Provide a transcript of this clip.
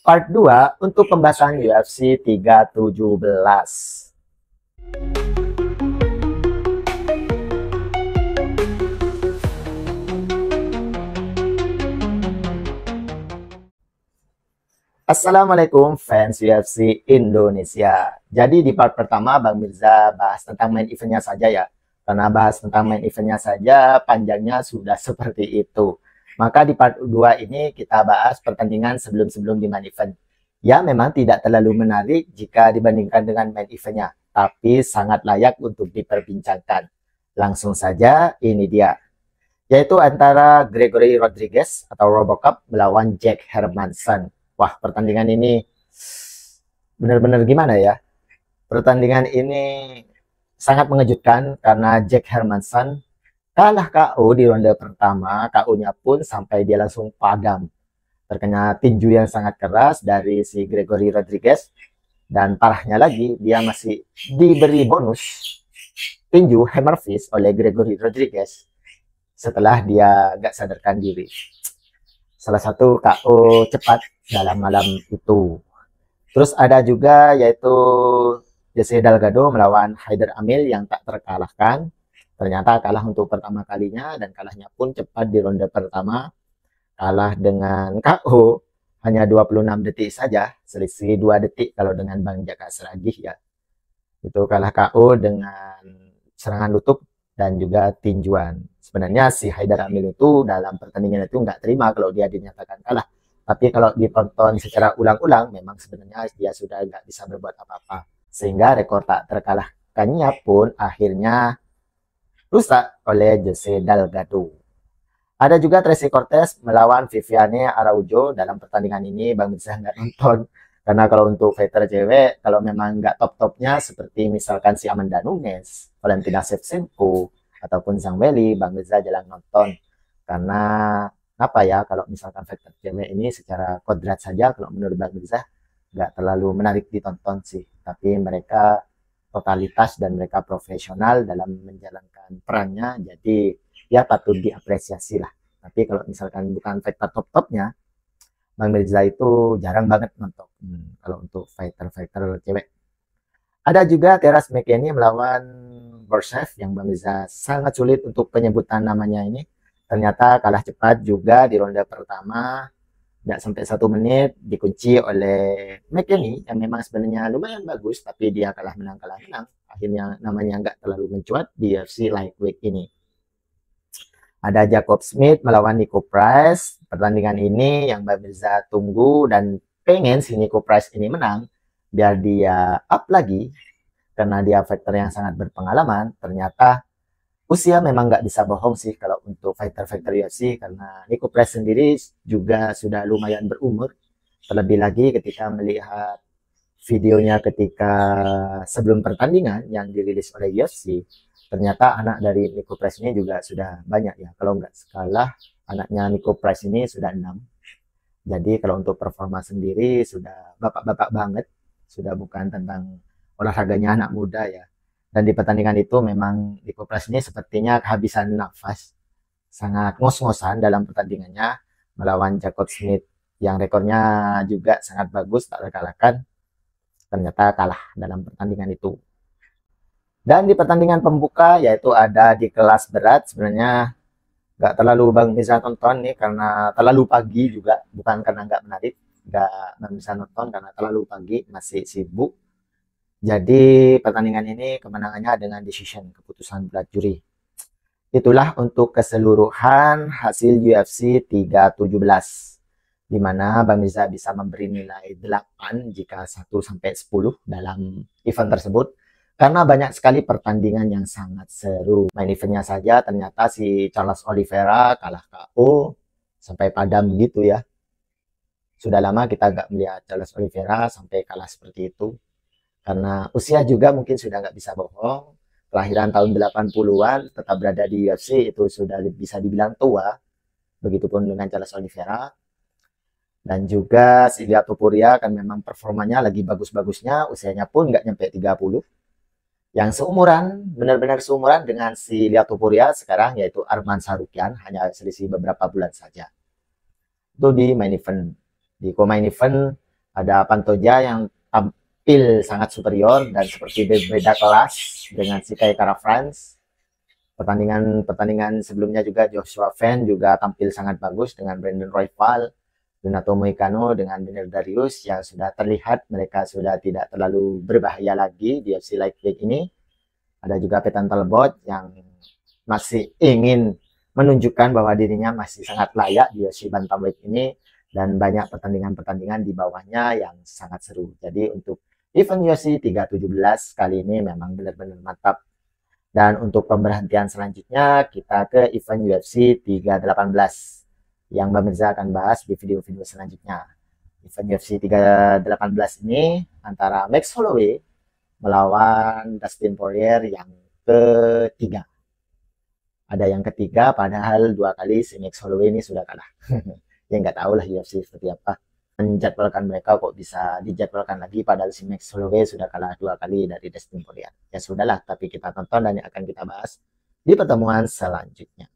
part 2 untuk pembahasan UFC 317. Assalamualaikum fans UFC Indonesia. Jadi di part pertama Bang Mirza bahas tentang main eventnya saja ya. Karena bahas tentang main eventnya saja panjangnya sudah seperti itu. Maka di part 2 ini kita bahas pertandingan sebelum-sebelum di main event. Ya memang tidak terlalu menarik jika dibandingkan dengan main eventnya. Tapi sangat layak untuk diperbincangkan. Langsung saja ini dia. Yaitu antara Gregory Rodriguez atau Robocop melawan Jack Hermansson. Wah, pertandingan ini benar-benar gimana ya? Pertandingan ini sangat mengejutkan karena Jack Hermansson kalah KO di ronde pertama. KO-nya pun sampai dia langsung padam. Terkena tinju yang sangat keras dari si Gregory Rodriguez. Dan parahnya lagi, dia masih diberi bonus tinju hammer fist oleh Gregory Rodriguez setelah dia gak sadarkan diri. Salah satu KO cepat dalam malam itu. Terus ada juga yaitu Jesse Delgado melawan Haider Amil yang tak terkalahkan. Ternyata kalah untuk pertama kalinya dan kalahnya pun cepat di ronde pertama. Kalah dengan KO hanya 26 detik saja, selisih 2 detik kalau dengan Bang Jaka Seragih ya. Itu kalah KO dengan serangan lutut dan juga tinjuan. Sebenarnya si Haider Amil itu dalam pertandingan itu nggak terima kalau dia dinyatakan kalah. Tapi kalau ditonton secara ulang-ulang, memang sebenarnya dia sudah nggak bisa berbuat apa-apa. Sehingga rekor tak terkalahkannya pun akhirnya rusak oleh Jose Delgado. Ada juga Tracy Cortez melawan Viviane Araujo. Dalam pertandingan ini Bang Mirza nggak nonton. Karena kalau untuk fighter cewek, kalau memang nggak top-topnya seperti misalkan si Amanda Nunes, Valentina Shevchenko, ataupun Zhang Weili, Bang Mirza jarang nonton. Karena apa ya, kalau misalkan fighter cewek ini secara kodrat saja, kalau menurut Bang Mirza nggak terlalu menarik ditonton sih. Tapi mereka totalitas dan mereka profesional dalam menjalankan perannya, jadi ya patut diapresiasi lah. Tapi kalau misalkan bukan fighter top-topnya, Bang Mirza itu jarang banget nonton kalau untuk fighter-fighter cewek. Ada juga Teras McKennie melawan Borshchev yang Bang Mirza sangat sulit untuk penyebutan namanya ini. Ternyata kalah cepat juga di ronde pertama. Tidak sampai 1 menit dikunci oleh McKennie yang memang sebenarnya lumayan bagus, tapi dia kalah menang. Akhirnya namanya nggak terlalu mencuat di UFC lightweight ini. Ada Jacob Smith melawan Niko Price. Pertandingan ini yang Bang Mirza tunggu dan pengen si Niko Price ini menang biar dia up lagi karena dia fighter yang sangat berpengalaman. Ternyata usia memang nggak bisa bohong sih kalau untuk fighter-fighter UFC, karena Niko Price sendiri juga sudah lumayan berumur. Terlebih lagi ketika melihat videonya ketika sebelum pertandingan yang dirilis oleh UFC, ternyata anak dari Niko Price ini juga sudah banyak ya. Kalau nggak salah anaknya Niko Price ini sudah 6. Jadi kalau untuk performa sendiri sudah bapak-bapak banget. Sudah bukan tentang olahraganya anak muda ya. Dan di pertandingan itu memang Niko Price ini sepertinya kehabisan nafas. Sangat ngos-ngosan dalam pertandingannya melawan Jacob Smith yang rekornya juga sangat bagus, tak terkalahkan. Ternyata kalah dalam pertandingan itu. Dan di pertandingan pembuka yaitu ada di kelas berat, sebenarnya nggak terlalu Bang Mirza tonton nih karena terlalu pagi juga, bukan karena nggak menarik, nggak bisa nonton karena terlalu pagi, masih sibuk. Jadi pertandingan ini kemenangannya dengan decision, keputusan bulat juri. Itulah untuk keseluruhan hasil UFC 317. Di mana Bang Mirza bisa memberi nilai 8 jika 1 sampai 10 dalam event tersebut. Karena banyak sekali pertandingan yang sangat seru. Main eventnya saja ternyata si Charles Oliveira kalah KO sampai padam gitu ya. Sudah lama kita nggak melihat Charles Oliveira sampai kalah seperti itu. Karena usia juga mungkin sudah nggak bisa bohong. Kelahiran tahun 80-an tetap berada di UFC itu sudah bisa dibilang tua. Begitupun dengan Charles Oliveira. Dan juga si Ilia Topuria kan memang performanya lagi bagus-bagusnya. Usianya pun nggak nyampe 30. Yang seumuran, benar-benar seumuran dengan si Ilia Topuria sekarang, yaitu Arman Tsarukyan, hanya selisih beberapa bulan saja. Itu di main event. Di co-main event Ada Pantoja yang tampil sangat superior dan seperti berbeda kelas dengan si Kai Kara France. Pertandingan sebelumnya juga Joshua Fan juga tampil sangat bagus dengan Brandon Royval, Donato Moicano dengan Daniel Darius yang sudah terlihat mereka sudah tidak terlalu berbahaya lagi di UFC Lightweight ini. Ada juga Petan Talbot yang masih ingin menunjukkan bahwa dirinya masih sangat layak di UFC Bantamweight ini, dan banyak pertandingan-pertandingan di bawahnya yang sangat seru. Jadi untuk event UFC 317 kali ini memang benar-benar mantap. Dan untuk pemberhentian selanjutnya kita ke event UFC 318 yang Mbak Mirza akan bahas di video-video selanjutnya. Event UFC 318 ini antara Max Holloway melawan Dustin Poirier yang ketiga. Ada yang ketiga, padahal 2 kali si Max Holloway ini sudah kalah. Ya nggak tahu lah UFC seperti apa. Menjadwalkan mereka kok bisa dijadwalkan lagi, padahal si Max Holloway sudah kalah 2 kali dari Dustin Poirier. Ya sudahlah, tapi kita tonton dan yang akan kita bahas di pertemuan selanjutnya.